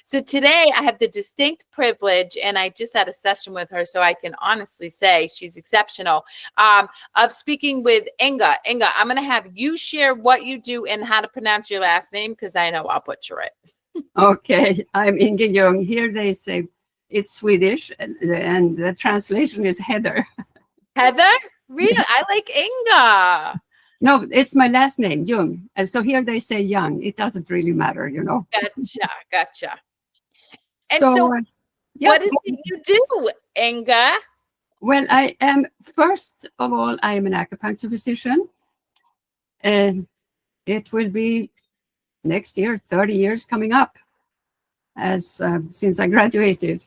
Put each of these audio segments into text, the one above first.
So today I have the distinct privilege, and I just had a session with her, so I can honestly say she's exceptional, of speaking with Ynge. Ynge, I'm going to have you share what you do and how to pronounce your last name, because I know I'll butcher it. Okay, I'm Ynge Ljung. Here they say it's Swedish, and the translation is Heather. Heather? Really? I like Ynge. No, it's my last name, Jung. And so here they say Young. It doesn't really matter, you know. Gotcha. And So, so yeah. what is it you do, Ynge? Well, I am, first of all, I am an acupuncture physician. And it will be next year, 30 years coming up, as since I graduated.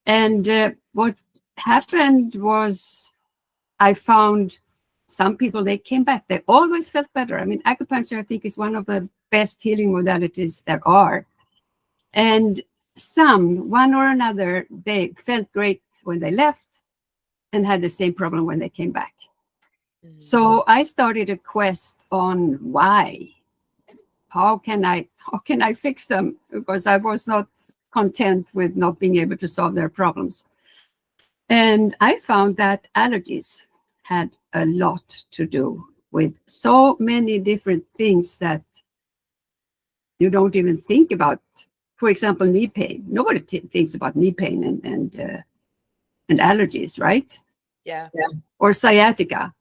And what happened was I found some people, they came back. They always felt better. I mean, acupuncture, I think, is one of the best healing modalities there are. And some, one or another, they felt great when they left and had the same problem when they came back. So I started a quest on why. How can I fix them? Because I was not content with not being able to solve their problems. And I found that allergies had a lot to do with so many different things that you don't even think about. For example, knee pain. Nobody thinks about knee pain and allergies, right? Yeah. Or sciatica.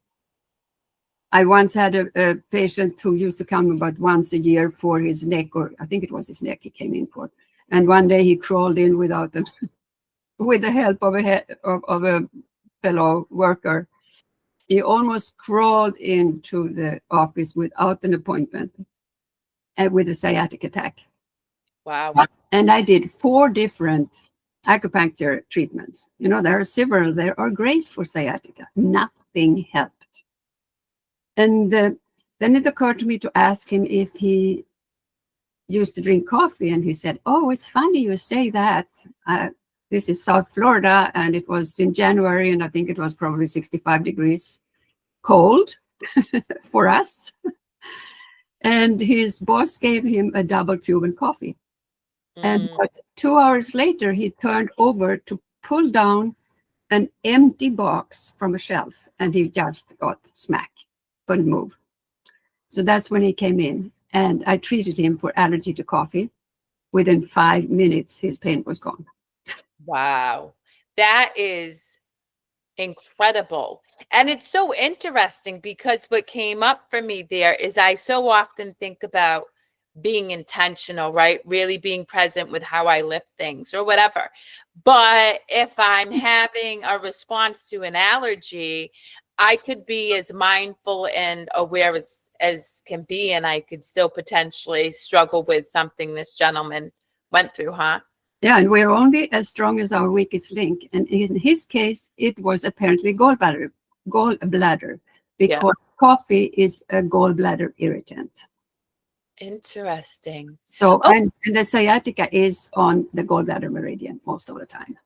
I once had a patient who used to come about once a year for his neck, or I think it was his neck he came in for. And one day he crawled in with the help of a fellow worker. He almost crawled into the office without an appointment and with a sciatic attack. Wow. And I did 4 different acupuncture treatments. You know, there are several that are great for sciatica. Nothing helped. And then it occurred to me to ask him if he used to drink coffee. And he said, oh, it's funny you say that. This is South Florida, and it was in January, and I think it was probably 65 degrees cold for us. And his boss gave him a double Cuban coffee. And but 2 hours later, he turned over to pull down an empty box from a shelf, and he just got smack, couldn't move. So that's when he came in, and I treated him for allergy to coffee. Within 5 minutes, his pain was gone. Wow. That is incredible. And it's so interesting because what came up for me there is I so often think about being intentional, right? Really being present with how I lift things or whatever. But if I'm having a response to an allergy, I could be as mindful and aware as can be, and I could still potentially struggle with something this gentleman went through, huh? Yeah, and we're only as strong as our weakest link. And in his case, it was apparently gallbladder, because coffee is a gallbladder irritant. Interesting. So, and the sciatica is on the gallbladder meridian most of the time.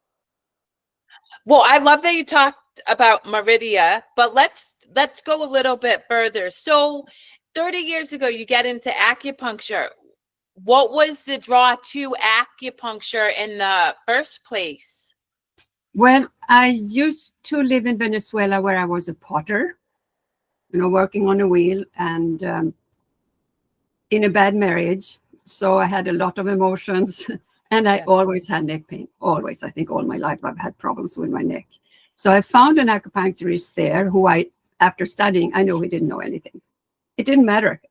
Well, I love that you talked about meridia, but let's go a little bit further. So 30 years ago, you get into acupuncture. What was the draw to acupuncture in the first place? Well, I used to live in Venezuela where I was a potter, you know, working on a wheel, and in a bad marriage. So I had a lot of emotions, and I always had neck pain. Always. I think all my life I've had problems with my neck. So I found an acupuncturist there who after studying, I know he didn't know anything. It didn't matter.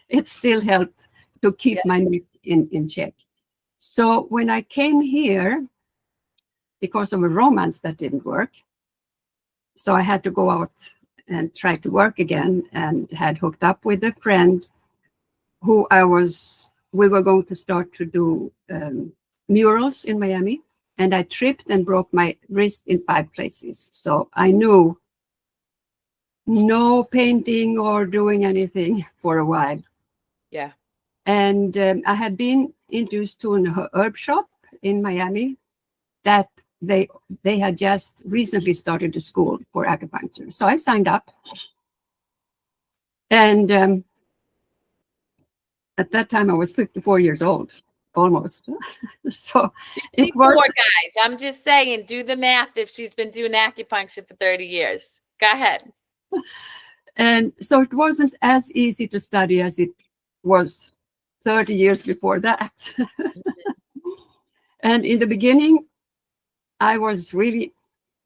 It still helped to keep my neck in check. So when I came here, because of a romance that didn't work, so I had to go out and try to work again, and had hooked up with a friend who we were going to start to do murals in Miami, and I tripped and broke my wrist in 5 places. So I knew no painting or doing anything for a while. Yeah. And I had been introduced to an herb shop in Miami that they had just recently started a school for acupuncture. So I signed up. And at that time I was 54 years old. almost. So it 54, was, guys. I'm just saying, do the math if she's been doing acupuncture for 30 years. Go ahead. and so it wasn't as easy to study as it was 30 years before that. And in the beginning, I was really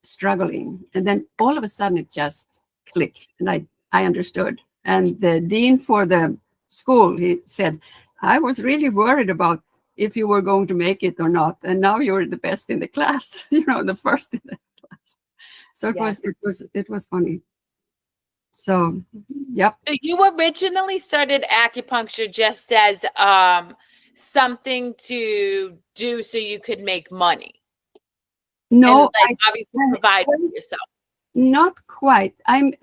struggling. And then all of a sudden it just clicked and I understood. And the dean for the school, he said, I was really worried about if you were going to make it or not. And now you're the best in the class, the first in the class. So it was funny. So, yep. So you originally started acupuncture just as something to do so you could make money. No, and obviously provide for yourself. Not quite. I'm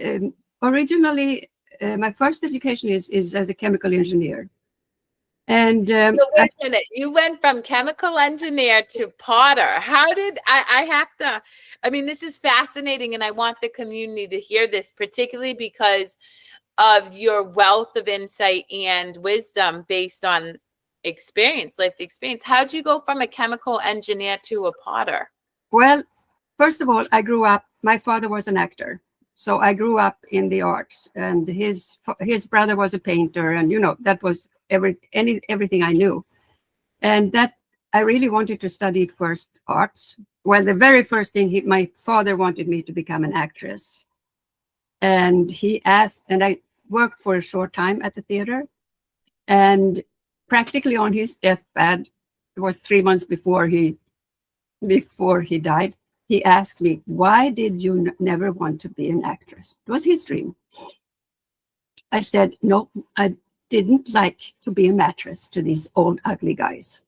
originally my first education is as a chemical engineer. And so wait a minute, you went from chemical engineer to potter. How did I have to? I mean, this is fascinating, and I want the community to hear this, particularly because of your wealth of insight and wisdom based on experience, life experience. How'd you go from a chemical engineer to a potter? Well, first of all, I grew up, my father was an actor. So I grew up in the arts, and his brother was a painter, and that was everything I knew. And that I really wanted to study first arts. Well, the very first thing, my father wanted me to become an actress. And he asked, and I worked for a short time at the theater, and practically on his deathbed, it was 3 months before he died, he asked me, why did you never want to be an actress? It was his dream. I said, no, I didn't like to be a mattress to these old, ugly guys.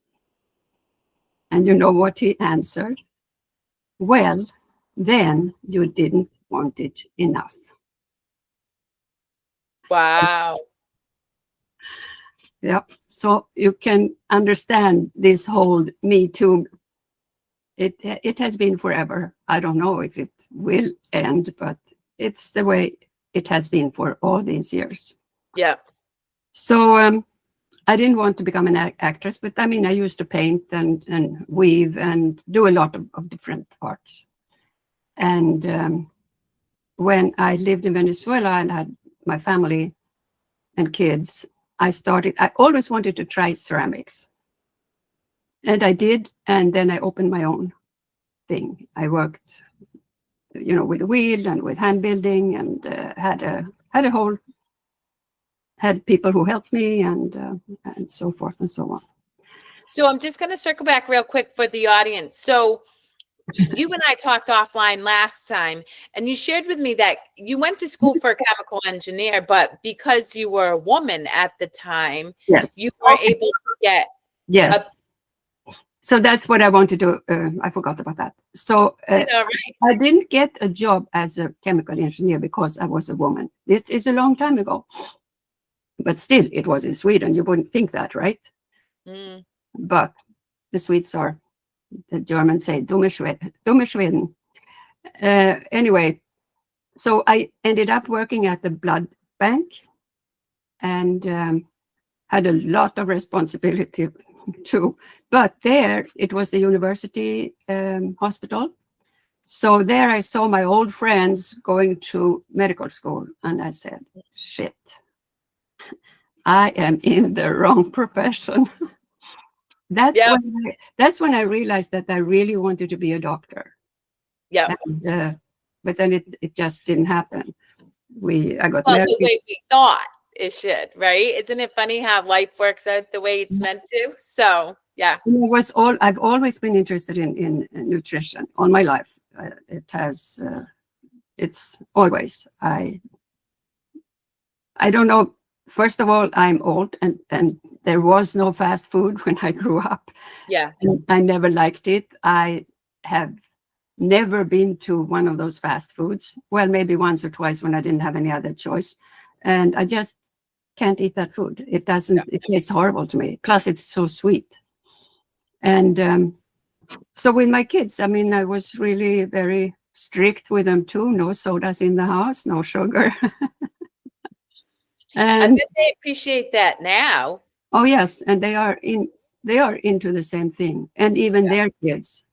And you know what he answered? Well, then you didn't want it enough. Wow. Yep. So you can understand this whole Me Too. It has been forever. I don't know if it will end, but it's the way it has been for all these years. Yeah. So I didn't want to become an actress, but I mean, I used to paint and weave and do a lot of different arts. And when I lived in Venezuela and had my family and kids, I always wanted to try ceramics. And I did, and then I opened my own thing. I worked, with the wheel and with hand building, and had people who helped me, and so forth and so on. So I'm just going to circle back real quick for the audience. So you and I talked offline last time, and you shared with me that you went to school for a chemical engineer, but because you were a woman at the time, yes, you were able to get So that's what I wanted to I forgot about that. So I didn't get a job as a chemical engineer because I was a woman. This is a long time ago. But still, it was in Sweden. You wouldn't think that, right? Mm. But the Swedes the Germans say, dumme Schweden. Anyway, so I ended up working at the blood bank and had a lot of responsibility too. But there, it was the university hospital. So there I saw my old friends going to medical school. And I said, shit, I am in the wrong profession. That's when I realized that I really wanted to be a doctor. Yeah. But then it just didn't happen. I got well, married. The way we thought it should, right? Isn't it funny how life works out the way it's meant to? So yeah. I've always been interested in nutrition all my life. It's always, I don't know. First of all, I'm old, and there was no fast food when I grew up. Yeah. And I never liked it. I have never been to one of those fast foods. Well, maybe once or twice when I didn't have any other choice. And I just can't eat that food. It tastes horrible to me. Plus, it's so sweet. And so with my kids, I mean, I was really very strict with them too. No sodas in the house, no sugar. And I bet they appreciate that now. Oh, yes. And they are in they are into the same thing, and even their kids.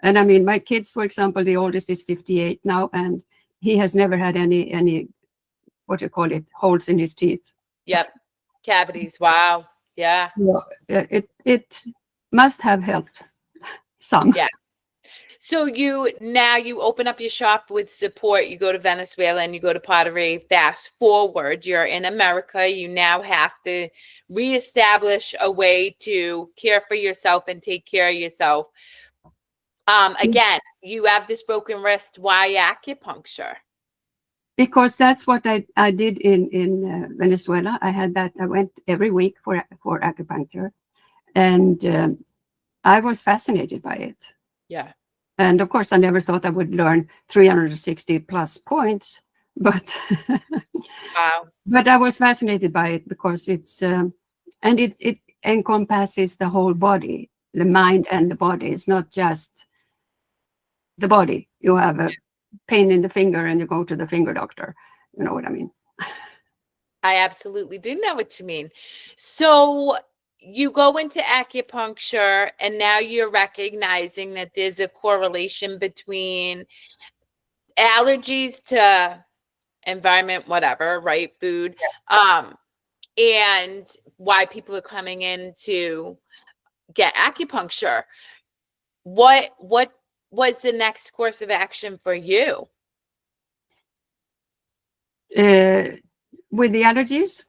And I mean, my kids, for example, the oldest is 58 now, and he has never had any what do you call it, holes in his teeth. Yep. Cavities. Wow. Yeah. It must have helped some. Yeah. So you open up your shop with support. You go to Venezuela and you go to Pottery. Fast forward, you're in America. You now have to reestablish a way to care for yourself and take care of yourself. Again, you have this broken wrist. Why acupuncture? Because that's what I did in Venezuela. I had that. I went every week for acupuncture, and I was fascinated by it. Yeah. And of course, I never thought I would learn 360 plus points, but Wow. but I was fascinated by it because it's and it encompasses the whole body, the mind and the body. It's not just the body. You have a pain in the finger and you go to the finger doctor. You know what I mean? I absolutely do know what you mean. So you go into acupuncture and now you're recognizing that there's a correlation between allergies to environment, whatever, right? Food, and why people are coming in to get acupuncture. What was the next course of action for you? With the allergies?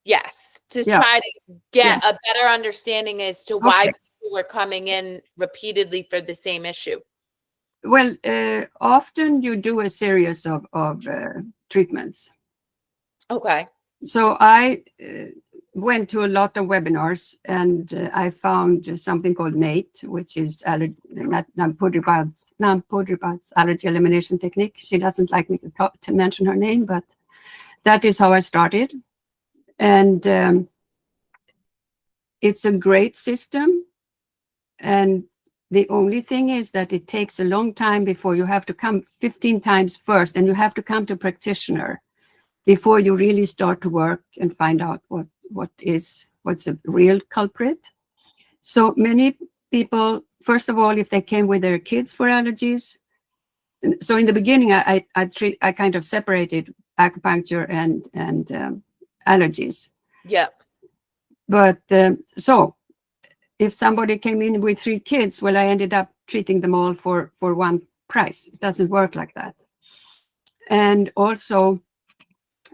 Yes, to Yeah. try to get a better understanding as to why Okay. people were coming in repeatedly for the same issue. Well, often you do a series of treatments. Okay. So I went to a lot of webinars, and I found something called NATE, which is Nampoudripad's allergy elimination technique. She doesn't like me to mention her name, but that is how I started. And it's a great system. And the only thing is that it takes a long time before you have to come 15 times first, and you have to come to a practitioner before you really start to work and find out what's a real culprit. So many people, first of all, if they came with their kids for allergies, so in the beginning, I kind of separated acupuncture and allergies. Yeah. But so if somebody came in with 3 kids, well, I ended up treating them all for one price. It doesn't work like that. And also,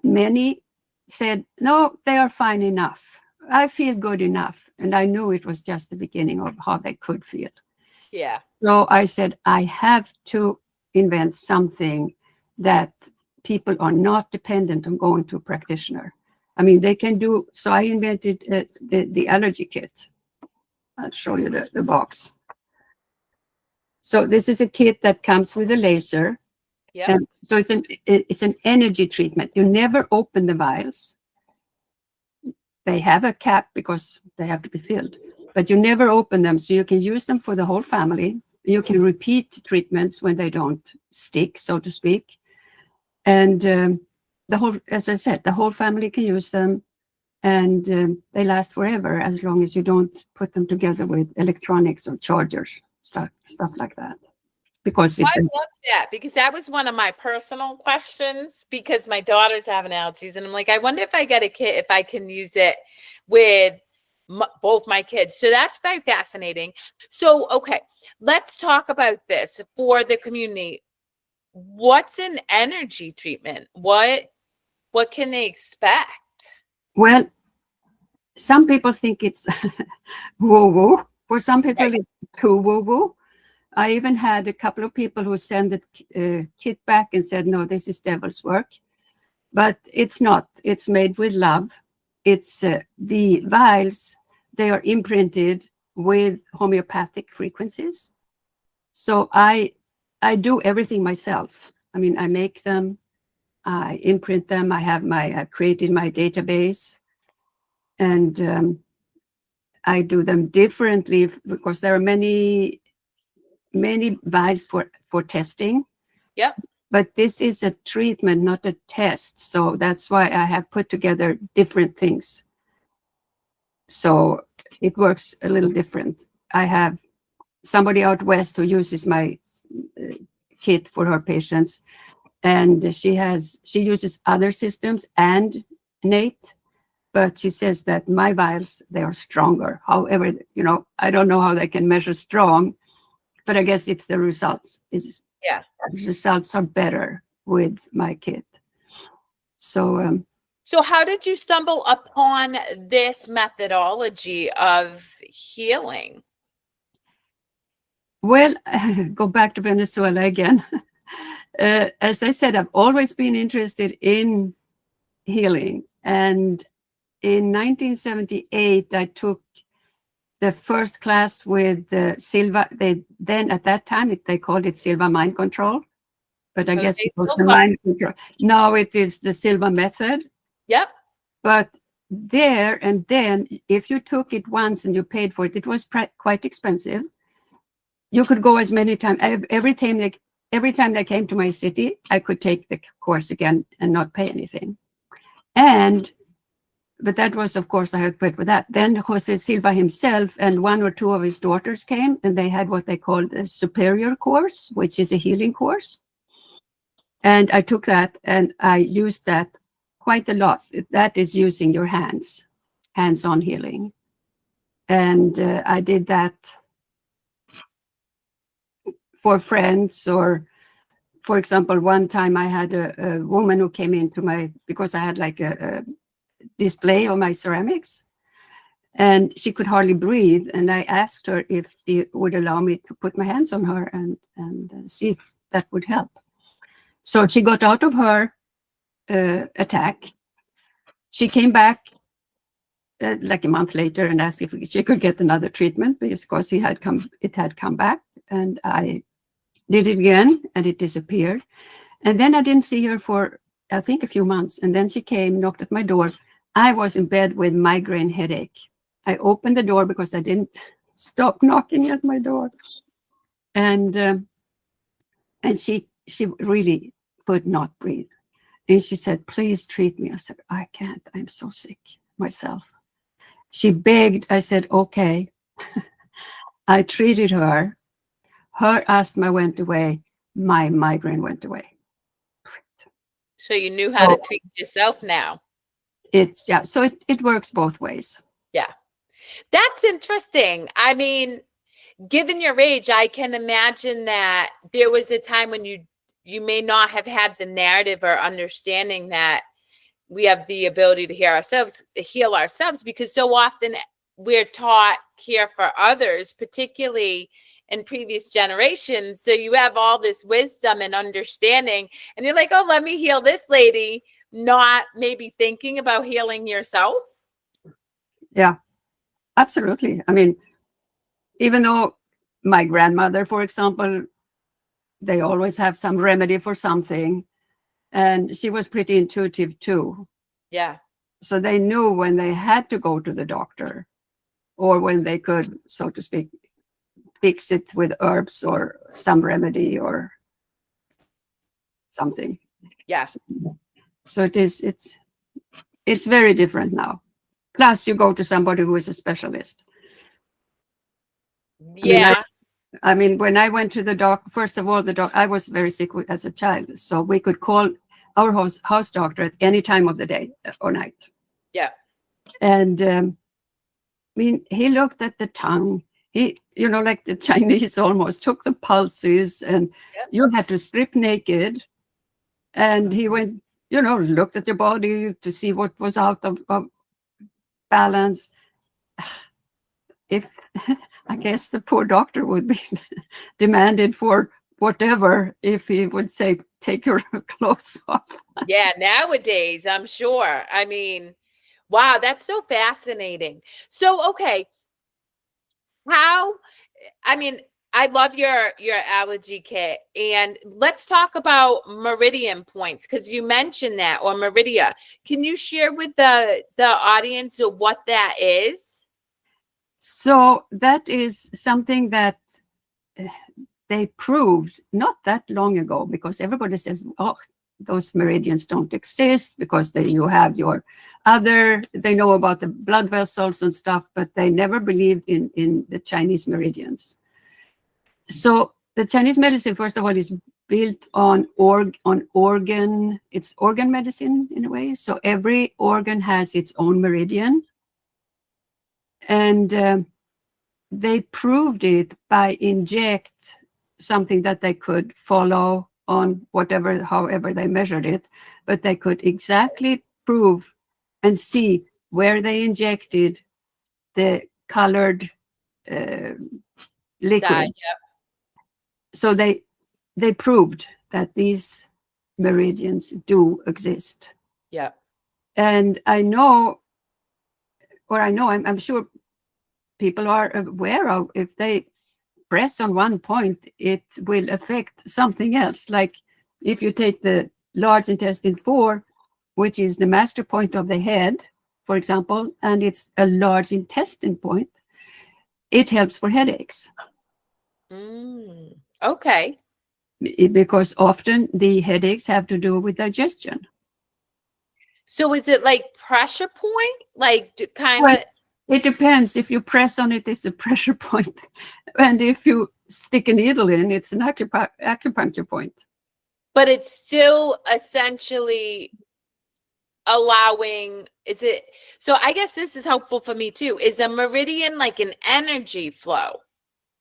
many said, no, they are fine enough. I feel good enough. And I knew it was just the beginning of how they could feel. Yeah. So I said, I have to invent something that people are not dependent on going to a practitioner. I mean, they can do, so I invented the allergy kit. I'll show you the box. So this is a kit that comes with a laser. Yeah. And so it's an energy treatment. You never open the vials. They have a cap because they have to be filled, but you never open them. So you can use them for the whole family. You can repeat treatments when they don't stick, so to speak. And the whole, as I said, the whole family can use them, and they last forever as long as you don't put them together with electronics or chargers, stuff like that. Because it's I love that, because that was one of my personal questions, because my daughter's having allergies and I'm like, I wonder if I get a kit, if I can use it with both my kids. So that's very fascinating. So, okay, let's talk about this for the community. What's an energy treatment? What can they expect? well, some people think it's woo-woo. For some people, Right. it's too woo-woo. I even had a couple of people who sent the kit back and said, no, this is devil's work. But it's not. It's made with love. It's the vials, they are imprinted with homeopathic frequencies. So I do everything myself. I mean, I make them, I imprint them. I've created my database, and I do them differently because there are many vials for testing. Yep. But this is a treatment, not a test. So that's why I have put together different things. So it works a little different. I have somebody out west who uses my kit for her patients, and she uses other systems and Nate, but she says that my vials, they are stronger. However, I don't know how they can measure strong, but I guess it's the results. Yeah. The results are better with my kit. So So how did you stumble upon this methodology of healing? well, go back to Venezuela again. As I said, I've always been interested in healing. And in 1978, I took the first class with Silva. Then at that time, they called it Silva Mind Control. But I guess it was the mind control. Now it is the Silva method. Yep. But there and then, if you took it once and you paid for it, it was quite expensive. You could go as many times. Every time they came to my city, I could take the course again and not pay anything. But that was, of course, I had to pay for that. Then Jose Silva himself and one or two of his daughters came, and they had what they called a superior course, which is a healing course. And I took that, and I used that quite a lot. That is using your hands-on healing. And I did that for friends, or, for example, one time I had a woman who came into because I had like a display of my ceramics, and she could hardly breathe. And I asked her if she would allow me to put my hands on her and see if that would help. So she got out of her attack. She came back like a month later and asked if she could get another treatment, because it had come back. And I did it again, and it disappeared. And then I didn't see her for, I think, a few months. And then she came, knocked at my door. I was in bed with migraine headache. I opened the door because I didn't stop knocking at my door. And she really could not breathe. And she said, "Please treat me." I said, "I can't. I'm so sick myself." She begged. I said, "Okay." I treated her. Her asthma went away. My migraine went away. So you knew how to treat yourself now. So it works both ways. Yeah. That's interesting. I mean, given your age, I can imagine that there was a time when you may not have had the narrative or understanding that we have the ability to heal ourselves, because so often we're taught care for others, particularly in previous generations. So you have all this wisdom and understanding, and you're like, "Oh, let me heal this lady," not maybe thinking about healing yourself. Yeah, absolutely. I mean, even though my grandmother, for example, they always have some remedy for something, and she was pretty intuitive too. Yeah. So they knew when they had to go to the doctor, or when they could, so to speak, fix it with herbs or some remedy or something. Yeah. So it's very different now. Plus, you go to somebody who is a specialist. Yeah. I mean, when I went to the doctor, first of all, I was very sick as a child, so we could call our house doctor at any time of the day or night. Yeah. And I mean, he looked at the tongue. He, like the Chinese, almost took the pulses, and you had to strip naked. And he went, looked at your body to see what was out of balance. I guess the poor doctor would be demanded for whatever if he would say, "Take your clothes off." Yeah, nowadays, I'm sure. I mean, wow, that's so fascinating. So, okay, I love your allergy kit, and let's talk about meridian points, because you mentioned that, or meridia. Can you share with the audience what that is? So that is something that they proved not that long ago, because everybody says, "Oh, those meridians don't exist because you have your other, they know about the blood vessels and stuff, but they never believed in the Chinese meridians. So the Chinese medicine, first of all, is built on organ. It's organ medicine in a way. So every organ has its own meridian. And they proved it by inject something that they could follow on whatever, however they measured it, but they could exactly prove and see where they injected the colored liquid. Yep. So they proved that these meridians do exist. Yep. And I'm sure people are aware of, if they press on one point, it will affect something else. Like if you take the large intestine 4, which is the master point of the head, for example, and it's a large intestine point, it helps for headaches. Okay. Because often the headaches have to do with digestion. So is it like pressure point? Like kind of? It depends. If you press on it, it's a pressure point. And if you stick a needle in, it's an acupuncture point. But it's still essentially allowing, is it? So I guess this is helpful for me too. Is a meridian like an energy flow?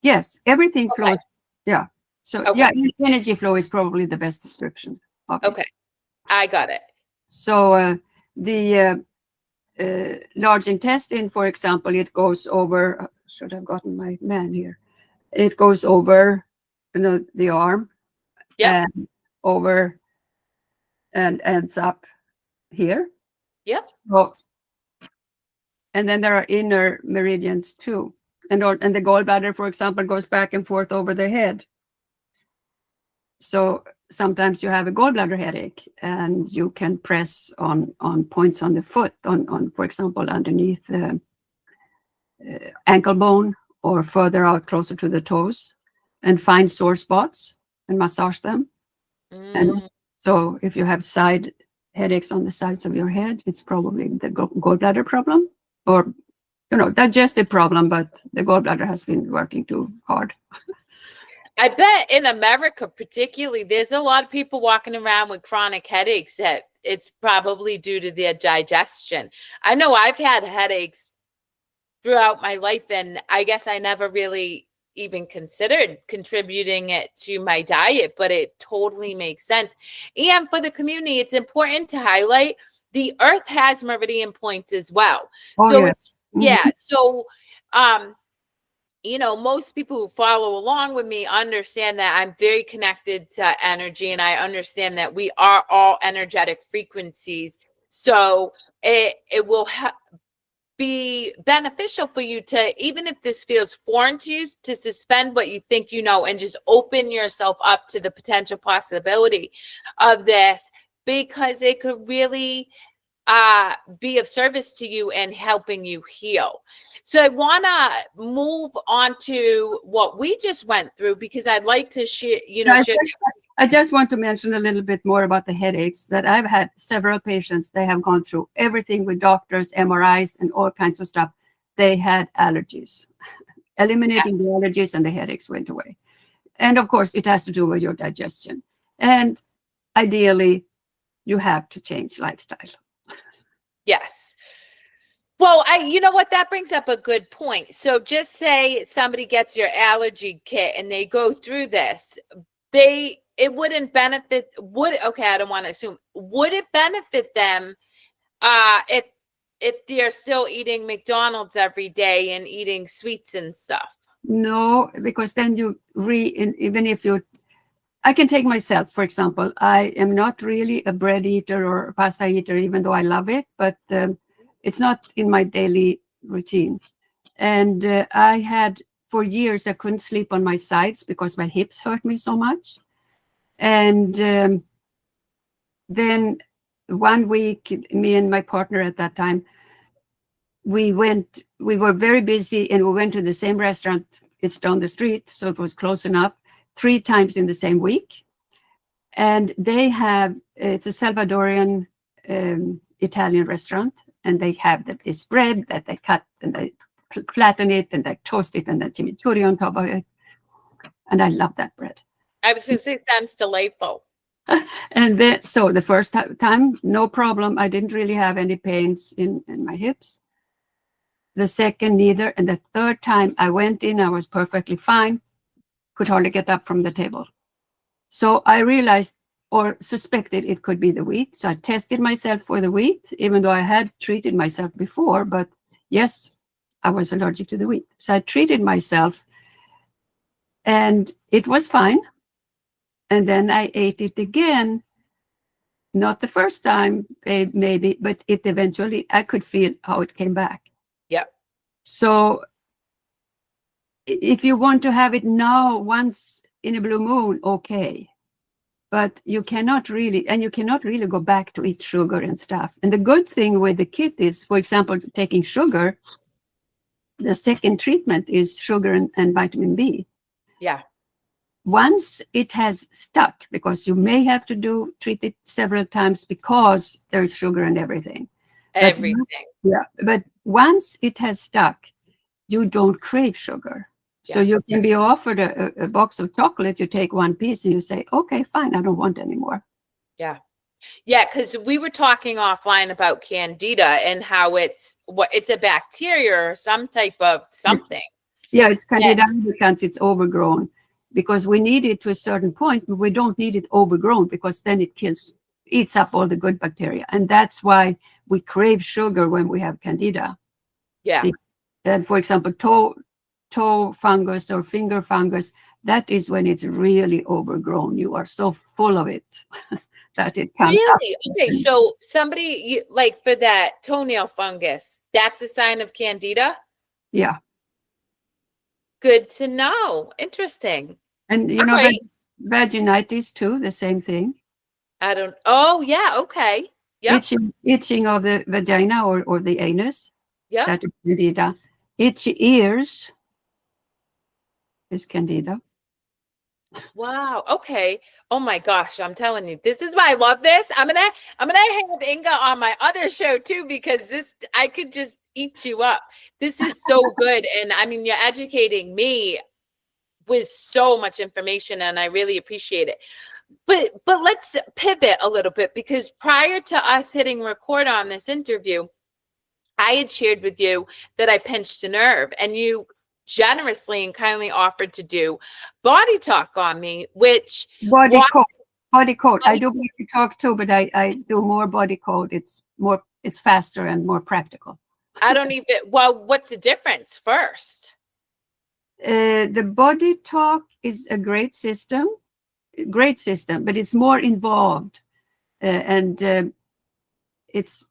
Yes, everything flows. Yeah. So yeah, energy flow is probably the best description of it. Okay, I got it. So the large intestine, for example, it goes over, should have gotten my man here. It goes over the arm, and over and ends up here. Yep. So, and then there are inner meridians too. And the gallbladder, for example, goes back and forth over the head. So sometimes you have a gallbladder headache and you can press on points on the foot, on for example, underneath the ankle bone or further out closer to the toes, and find sore spots and massage them. And so if you have side headaches on the sides of your head, it's probably the gallbladder problem, or digestive problem, but the gallbladder has been working too hard. I bet in America, particularly, there's a lot of people walking around with chronic headaches that it's probably due to their digestion. I know I've had headaches throughout my life, and I guess I never really even considered contributing it to my diet, but it totally makes sense. And for the community, it's important to highlight the earth has meridian points as well. So most people who follow along with me understand that I'm very connected to energy, and I understand that we are all energetic frequencies. So it will be beneficial for you to, even if this feels foreign to you, to suspend what you think you know and just open yourself up to the potential possibility of this, because it could really be of service to you and helping you heal. So I want to move on to what we just went through, because I'd like to share, I just want to mention a little bit more about the headaches. That I've had several patients, they have gone through everything with doctors, MRIs, and all kinds of stuff. They had allergies. Eliminating the allergies and the headaches went away. And of course, it has to do with your digestion. And ideally, you have to change lifestyle. Yes. Well, you know what? That brings up a good point. So just say somebody gets your allergy kit and they go through this. It wouldn't benefit. I don't want to assume. Would it benefit them if they're still eating McDonald's every day and eating sweets and stuff? No, because then even if I can take myself, for example. I am not really a bread eater or a pasta eater, even though I love it, but it's not in my daily routine. And I had, for years, I couldn't sleep on my sides because my hips hurt me so much. And then one week, me and my partner at that time, we were very busy, and we went to the same restaurant. It's down the street, so it was close enough, 3 times in the same week. And they have, it's a Salvadorian Italian restaurant, and they have this bread that they cut and they flatten it and they toast it and then chimichurri on top of it. And I love that bread. I was going to say sounds delightful. And then, so the first time, no problem. I didn't really have any pains in my hips. The second, neither. And the third time I went in, I was perfectly fine, could hardly get up from the table. So I realized or suspected it could be the wheat. So I tested myself for the wheat, even though I had treated myself before. But yes, I was allergic to the wheat. So I treated myself and it was fine. And then I ate it again. Not the first time, maybe, but it eventually, I could feel how it came back. Yep. So if you want to have it now, once in a blue moon, okay. But you cannot really go back to eat sugar and stuff. And the good thing with the kit is, for example, taking sugar, the second treatment is sugar and vitamin B. Yeah. Once it has stuck, because you may have to treat it several times because there's sugar and everything. Everything. But once it has stuck, you don't crave sugar. So you can be offered a box of chocolate, you take one piece and you say, okay, fine, I don't want any more. Yeah. Yeah, because we were talking offline about candida and how it's a bacteria or some type of something. Yeah, it's candida albicans, it's overgrown. Because we need it to a certain point, but we don't need it overgrown because then it eats up all the good bacteria. And that's why we crave sugar when we have candida. Yeah. And for example, toe fungus or finger fungus, that is when it's really overgrown. You are so full of it that it comes really? up. Okay, so somebody, like for that toenail fungus, that's a sign of candida? Yeah. Good to know. Interesting. And you know, vaginitis too, the same thing. Oh, yeah, okay. Yep. Itching of the vagina or the anus. Yeah. That is candida. Itchy ears is candida. Wow. Okay. Oh my gosh, I'm telling you, this is why I love this. I'm gonna have Ynge on my other show too, because I could just eat you up. This is so good. And I mean, you're educating me with so much information and I really appreciate it. But let's pivot a little bit, because prior to us hitting record on this interview, I had shared with you that I pinched a nerve, and you generously and kindly offered to do body talk on me, which body code. I do body talk too, but I do more body code. It's faster and more practical. What's the difference first? The body talk is a great system, but it's more involved. And it's,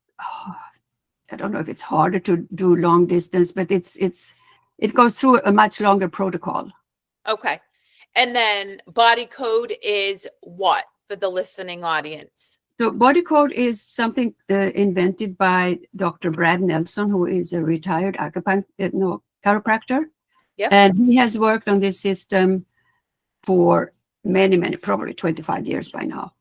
I don't know if it's harder to do long distance, but it goes through a much longer protocol. Okay. And then body code is what for the listening audience? So body code is something invented by Dr. Brad Nelson, who is a retired chiropractor. Yep. And he has worked on this system for many, probably 25 years by now.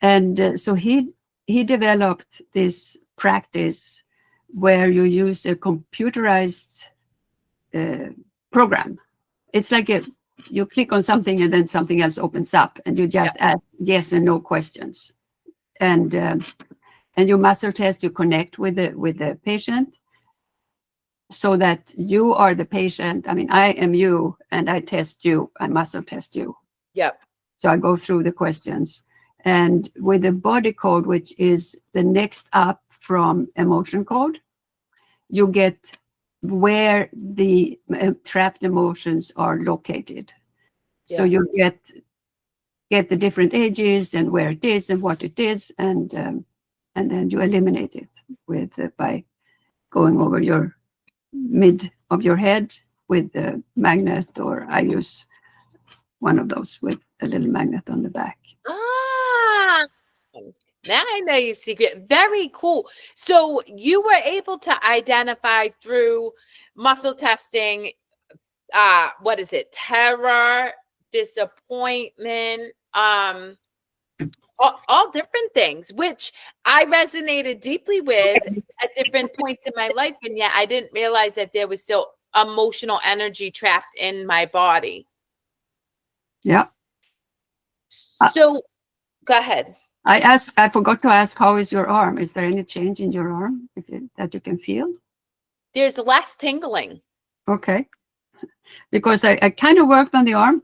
And so he developed this practice where you use a computerized program. It's like you click on something and then something else opens up and you just ask yes and no questions. And you muscle test, you connect with the patient so that you are the patient. I mean, I am you and I test you, I muscle test you. Yep. So I go through the questions. And with the body code, which is the next up from emotion code, you get where the trapped emotions are located. Yeah. So you get the different ages and where it is and what it is, and then you eliminate it by going over your mid of your head with the magnet, or I use one of those with a little magnet on the back. Ah, now I know your secret. Very cool. So you were able to identify through muscle testing, what is it? Terror, disappointment, all different things, which I resonated deeply with at different points in my life. And yet I didn't realize that there was still emotional energy trapped in my body. Yeah. So go ahead. I forgot to ask, how is your arm? Is there any change in your arm that you can feel? There's less tingling. Okay. Because I kind of worked on the arm.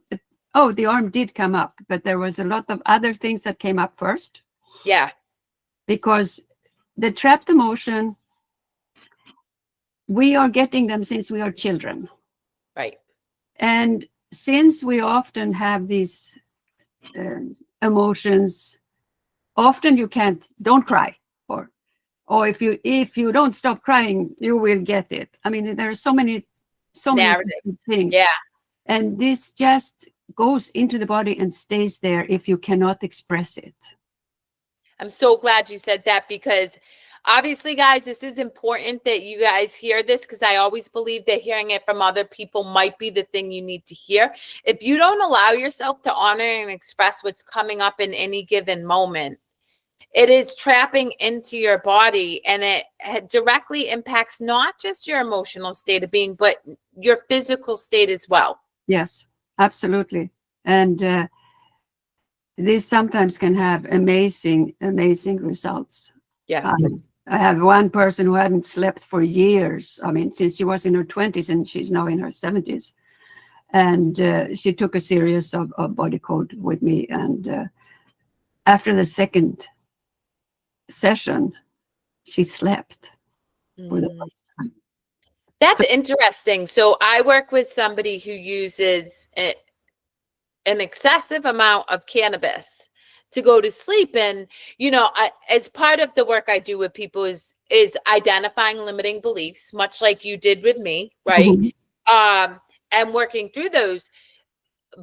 Oh, the arm did come up, but there was a lot of other things that came up first. Yeah. Because the trapped emotion, we are getting them since we are children. Right. And since we often have these emotions, often you don't cry, or if you don't stop crying, you will get it. I mean, there are so many things. Yeah. And this just goes into the body and stays there if you cannot express it. I'm so glad you said that, because obviously, guys, this is important that you guys hear this, because I always believe that hearing it from other people might be the thing you need to hear. If you don't allow yourself to honor and express what's coming up in any given moment, it is trapping into your body, and it directly impacts not just your emotional state of being, but your physical state as well. Yes, absolutely. And this sometimes can have amazing results. Yeah. I have one person who hadn't slept for years. I mean, since she was in her 20s, and she's now in her 70s. And she took a series of body code with me. And after the second session, she slept for the first time. That's interesting. So I work with somebody who uses an excessive amount of cannabis to go to sleep. And, as part of the work I do with people is identifying limiting beliefs, much like you did with me, right? Mm-hmm. And working through those.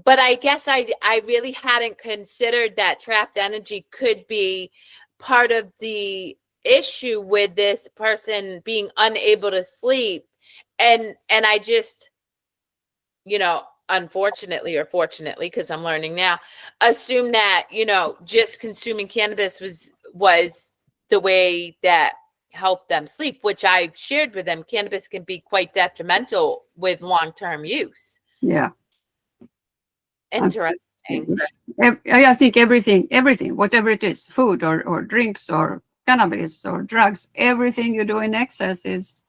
But I guess I really hadn't considered that trapped energy could be part of the issue with this person being unable to sleep. And I just, unfortunately or fortunately, because I'm learning now, assume that, just consuming cannabis was the way that helped them sleep, which I shared with them. Cannabis can be quite detrimental with long-term use. Yeah. Interesting. I think everything, whatever it is, food or drinks or cannabis or drugs, everything you do in excess is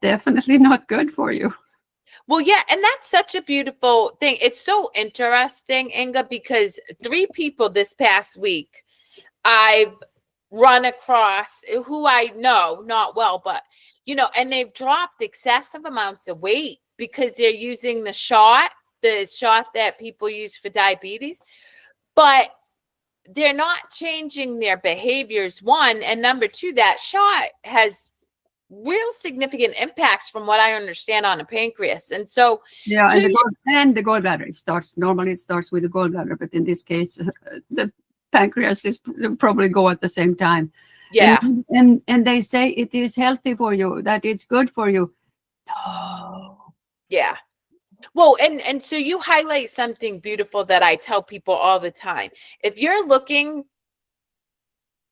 definitely not good for you. Well, yeah, and that's such a beautiful thing. It's so interesting, Ynge, because 3 people this past week I've run across who I know not well, but and they've dropped excessive amounts of weight because they're using the shot that people use for diabetes, but they're not changing their behaviors, one, and number two, that shot has real significant impacts from what I understand on the pancreas. And so and the gallbladder, it starts with the gallbladder, but in this case the pancreas is probably go at the same time. Yeah. And they say it is healthy for you, that it's good for you. No. Yeah. Well, and so you highlight something beautiful that I tell people all the time. If you're looking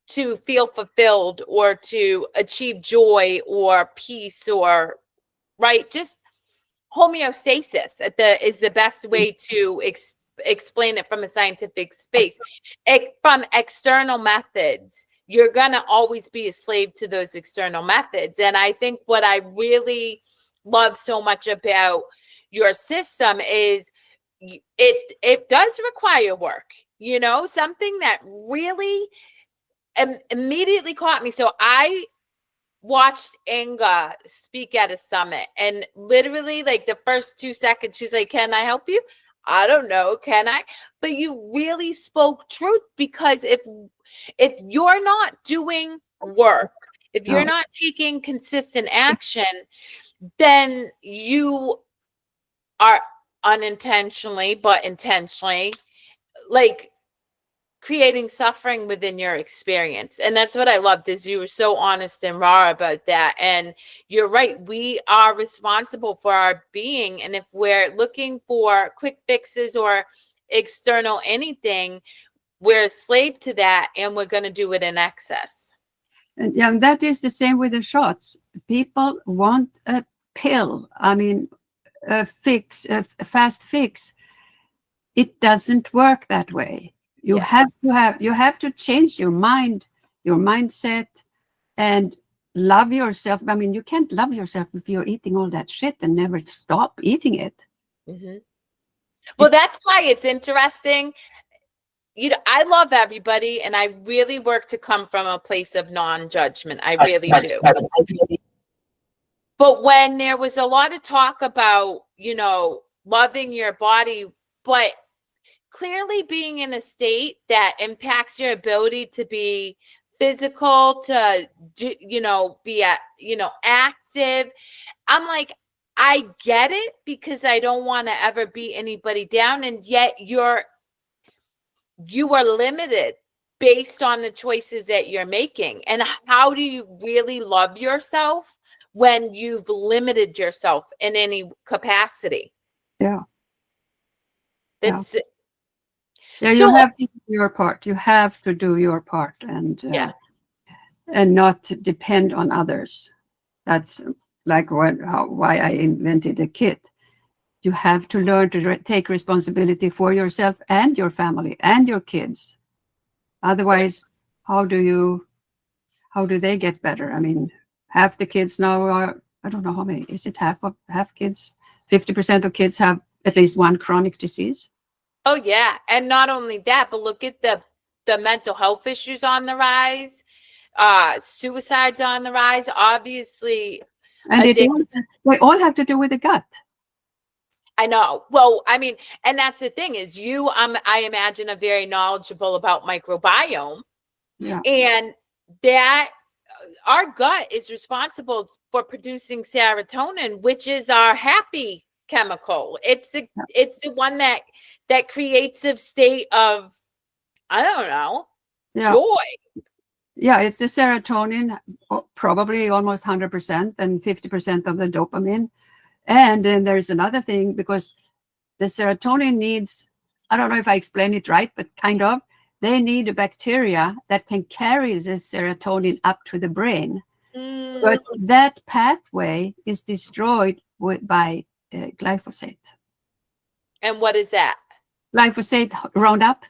to feel fulfilled or to achieve joy or peace or just homeostasis is the best way to explain it from a scientific space. From external methods, you're going to always be a slave to those external methods. And I think what I really love so much about your system is it does require work, something that really immediately caught me. So I watched Ynge speak at a summit, and literally like the first 2 seconds, she's like, "Can I help you?" I don't know, can I? But you really spoke truth, because if you're not doing work, if you're not taking consistent action, then you are unintentionally, but intentionally, like creating suffering within your experience. And that's what I loved, is you were so honest and raw about that. And you're right, we are responsible for our being. And if we're looking for quick fixes or external anything, we're a slave to that, and we're going to do it in excess. And yeah, that is the same with the shots. People want a pill. I mean, a fix, a fast fix. It doesn't work that way. You have to change your mind, your mindset, and love yourself. I mean, you can't love yourself if you're eating all that shit and never stop eating it. Mm-hmm. Well, that's why it's interesting. You know, I love everybody, and I really work to come from a place of non-judgment. I really do. But when there was a lot of talk about, you know, loving your body, but clearly being in a state that impacts your ability to be physical, to do, you know, be active. I'm like, I get it, because I don't want to ever beat anybody down, and yet you are limited based on the choices that you're making. And how do you really love yourself when you've limited yourself in any capacity? Yeah. That's Yeah, you have to do your part. You have to do your part, and not depend on others. That's like why I invented the kit. You have to learn to take responsibility for yourself and your family and your kids. Otherwise, how do they get better? I mean, half the kids now are, I don't know how many, is it half kids? 50% of kids have at least one chronic disease. Oh yeah, and not only that, but look at the mental health issues on the rise, suicides on the rise, obviously. And they all have to do with the gut. I know. Well, I mean, and that's the thing is I imagine, are very knowledgeable about microbiome. Yeah. And that our gut is responsible for producing serotonin, which is our happy chemical. It's the one that creates a state of, I don't know, joy. Yeah, it's the serotonin, probably almost 100%, and 50% of the dopamine. And then there's another thing, because the serotonin needs, I don't know if I explained it right, but kind of, they need a bacteria that can carry the serotonin up to the brain. But that pathway is destroyed by glyphosate. And what is that? Glyphosate Roundup.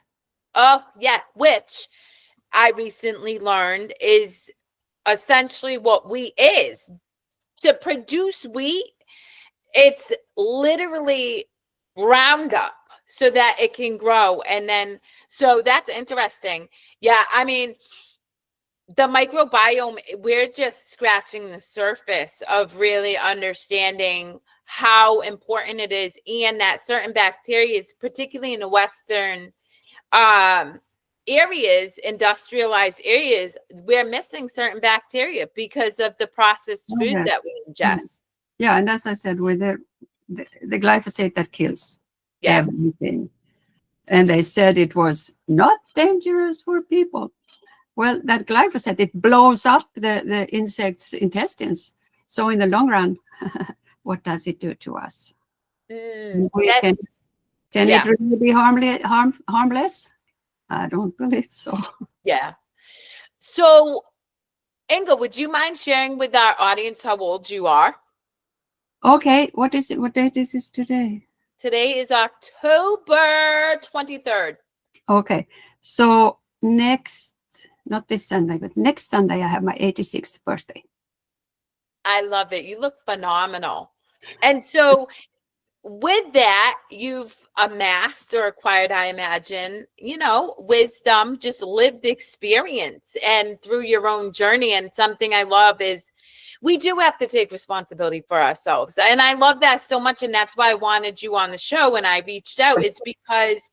Oh, yeah, which I recently learned is essentially what wheat is. To produce wheat, it's literally Roundup so that it can grow. And then, so that's interesting. Yeah, I mean, the microbiome, we're just scratching the surface of really understanding how important it is, and that certain bacteria, particularly in the Western areas, industrialized areas, we're missing certain bacteria because of the processed food that we ingest. Yeah, and as I said, with the glyphosate that kills everything. And they said it was not dangerous for people. Well, that glyphosate, it blows up the insect's intestines. So in the long run, what does it do to us? Can it really be harmless? I don't believe so. Yeah. So, Ynge, would you mind sharing with our audience how old you are? Okay. What is it? What date is this today? Today is October 23rd. Okay. So not this Sunday, but next Sunday, I have my 86th birthday. I love it. You look phenomenal. And so with that, you've amassed or acquired, I imagine, wisdom, just lived experience, and through your own journey. And something I love is we do have to take responsibility for ourselves. And I love that so much. And that's why I wanted you on the show when I reached out, is because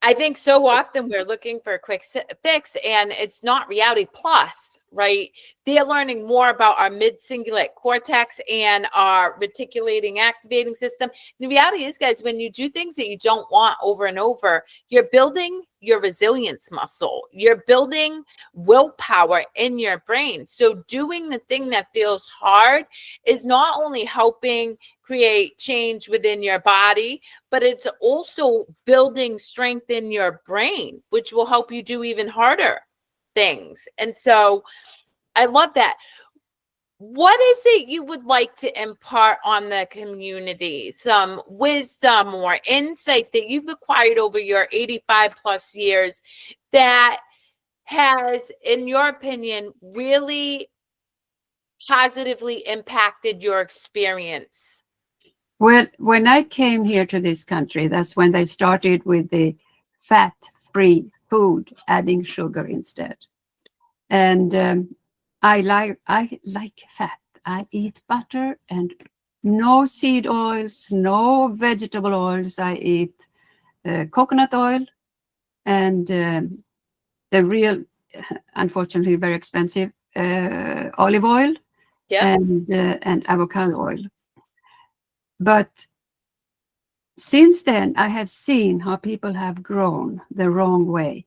I think so often we're looking for a quick fix, and it's not reality. Plus, right, they're learning more about our mid-cingulate cortex and our reticulating activating system. The reality is, guys, when you do things that you don't want over and over, you're building your resilience muscle. You're building willpower in your brain. So doing the thing that feels hard is not only helping create change within your body, but it's also building strength in your brain, which will help you do even harder things. And so I love that. What is it you would like to impart on the community? Some wisdom or insight that you've acquired over your 85 plus years that has, in your opinion, really positively impacted your experience? Well, when I came here to this country, that's when they started with the fat-free food, adding sugar instead. And I like fat. I eat butter and no seed oils, no vegetable oils. I eat coconut oil and the real, unfortunately, very expensive olive oil. Yep. And avocado oil. But since then, I have seen how people have grown the wrong way.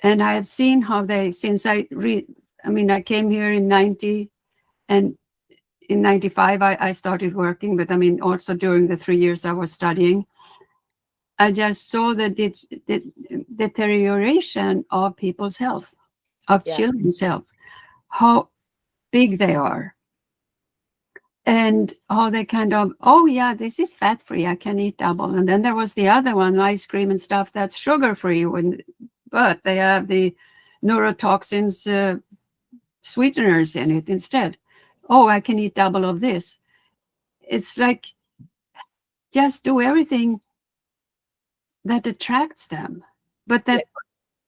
And I have seen how they, since I came here in 90, and in 95, I started working, but I mean, also during the 3 years I was studying, I just saw the deterioration of people's health, of children's health, how big they are. And how they kind of, oh yeah, this is fat free, I can eat double. And then there was the other one, ice cream and stuff that's sugar free, but they have the neurotoxins, sweeteners in it instead. Oh, I can eat double of this. It's like, just do everything that attracts them, but that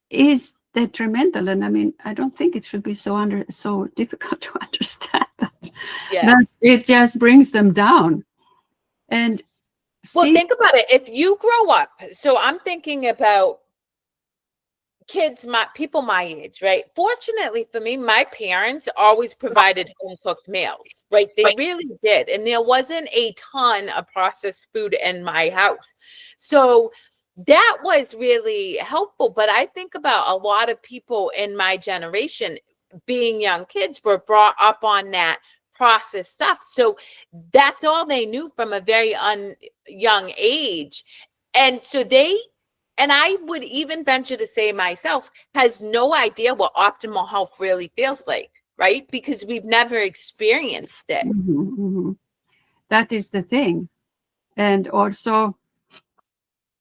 is detrimental. And I mean, I don't think it should be so difficult to understand that. That it just brings them down. And well, think about it. If you grow up, so I'm thinking about kids, people my age, right? Fortunately for me, my parents always provided home cooked meals, right? They really did. And there wasn't a ton of processed food in my house. So that was really helpful. But I think about a lot of people in my generation, being young kids, were brought up on that processed stuff. So that's all they knew from a very young age. And so and I would even venture to say myself, has no idea what optimal health really feels like, right? Because we've never experienced it. That is the thing. And also,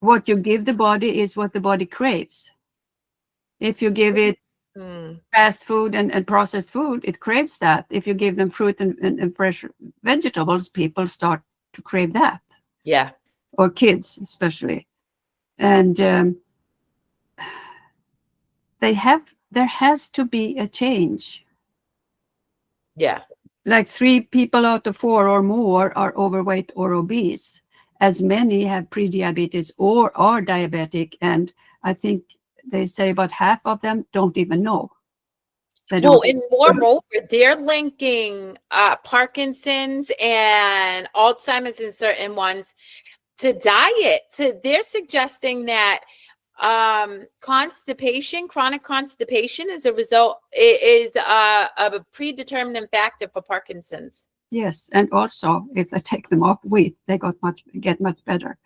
what you give the body is what the body craves. If you give it fast food and processed food, it craves that. If you give them fruit and fresh vegetables, people start to crave that. Yeah. Or kids, especially. And there has to be a change. Yeah. Like 3 people out of 4 or more are overweight or obese. As many have pre-diabetes or are diabetic. And I think they say about half of them don't even know. Well, and moreover, they're linking Parkinson's and Alzheimer's in certain ones to diet. So they're suggesting that chronic constipation is a result, is of a predetermined factor for Parkinson's. Yes, and also if I take them off wheat, they get much better.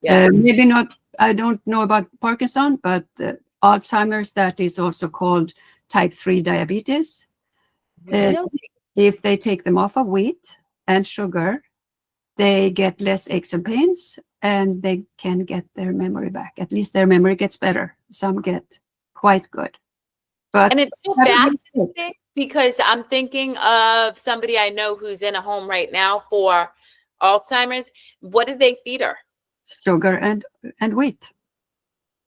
Yeah. Maybe not. I don't know about Parkinson, but Alzheimer's, that is also called type 3 diabetes. Really? If they take them off of wheat and sugar, they get less aches and pains, and they can get their memory back. At least their memory gets better. Some get quite good. And it's so fascinating because I'm thinking of somebody I know who's in a home right now for Alzheimer's. What do they feed her? Sugar and wheat.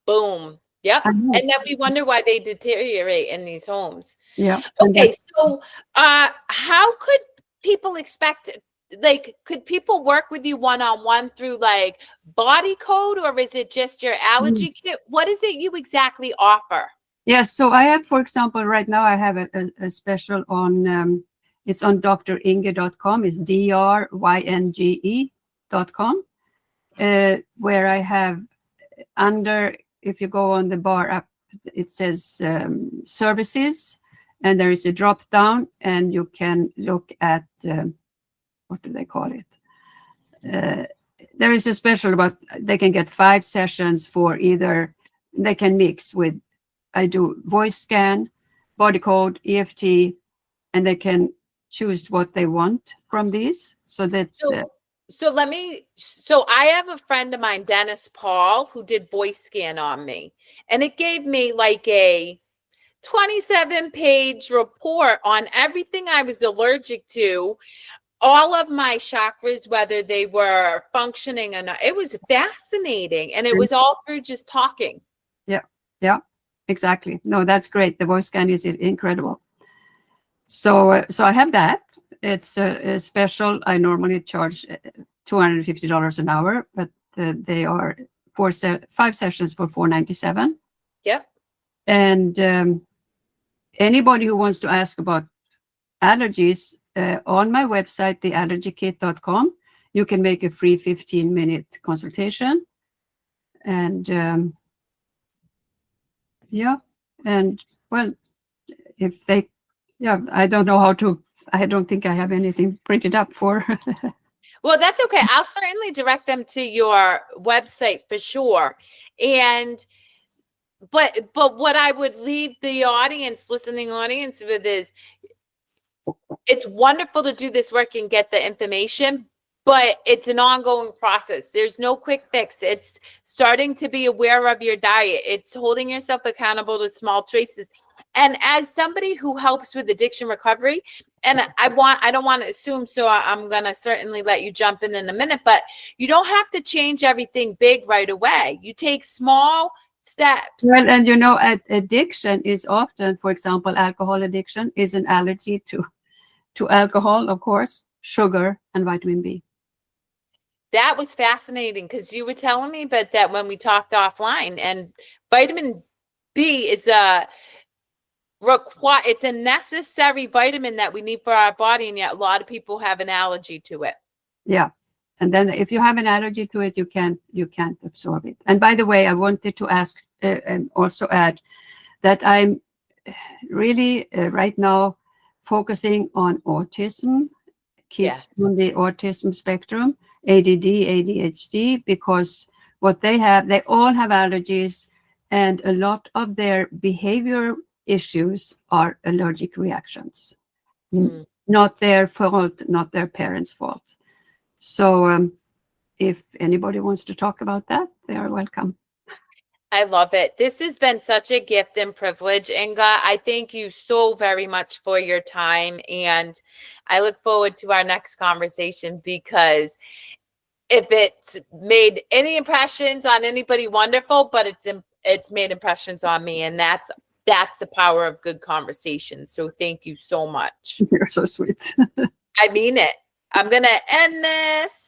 Boom. Yep. And then we wonder why they deteriorate in these homes. Yeah. Okay. So how could people expect, like, could people work with you one-on-one through like body code, or is it just your allergy kit? What is it you exactly offer? Yes. So I have, for example, right now I have a special on, it's on drynge.com. It's drynge.com, where I have under, if you go on the bar up, it says services, and there is a drop down, and you can look at what do they call it? There is a special about, they can get 5 sessions for either, they can mix with, I do voice scan, body code, EFT, and they can choose what they want from these. So that's so I have a friend of mine, Dennis Paul, who did voice scan on me, and it gave me like a 27-page report on everything I was allergic to, all of my chakras, whether they were functioning or not. It was fascinating, and it was all through just talking. Yeah, exactly. No, that's great. The voice scan is incredible. So I have that. It's a special. I normally charge $250 an hour, but they are 5 sessions for $497. Yep. And anybody who wants to ask about allergies, on my website, theallergykit.com, you can make a free 15-minute consultation. And yeah, and well, if they, yeah, I don't know how to, I don't think I have anything printed up for. Well, that's okay. I'll certainly direct them to your website for sure. But what I would leave the listening audience with is, it's wonderful to do this work and get the information, but it's an ongoing process. There's no quick fix. It's starting to be aware of your diet. It's holding yourself accountable to small choices. And as somebody who helps with addiction recovery, and I don't want to assume, so I'm going to certainly let you jump in a minute, but you don't have to change everything big right away. You take small steps. Well, and addiction is often, for example, alcohol addiction is an allergy to alcohol, of course, sugar, and vitamin B. That was fascinating, because you were telling me about that when we talked offline, and vitamin B is it's a necessary vitamin that we need for our body, and yet a lot of people have an allergy to it. Yeah. And then if you have an allergy to it, you can't absorb it. And by the way, I wanted to ask and also add that I'm really right now focusing on autism, kids on the autism spectrum, ADD, ADHD, because what they all have allergies, and a lot of their behavior issues are allergic reactions. Not their fault, not their parents' fault. So if anybody wants to talk about that, they are welcome. I love it. This has been such a gift and privilege, Ynge. I thank you so very much for your time, and I look forward to our next conversation, because if it's made any impressions on anybody, wonderful, but it's made impressions on me, and that's the power of good conversation. So thank you so much. You're so sweet. I mean it. I'm going to end this.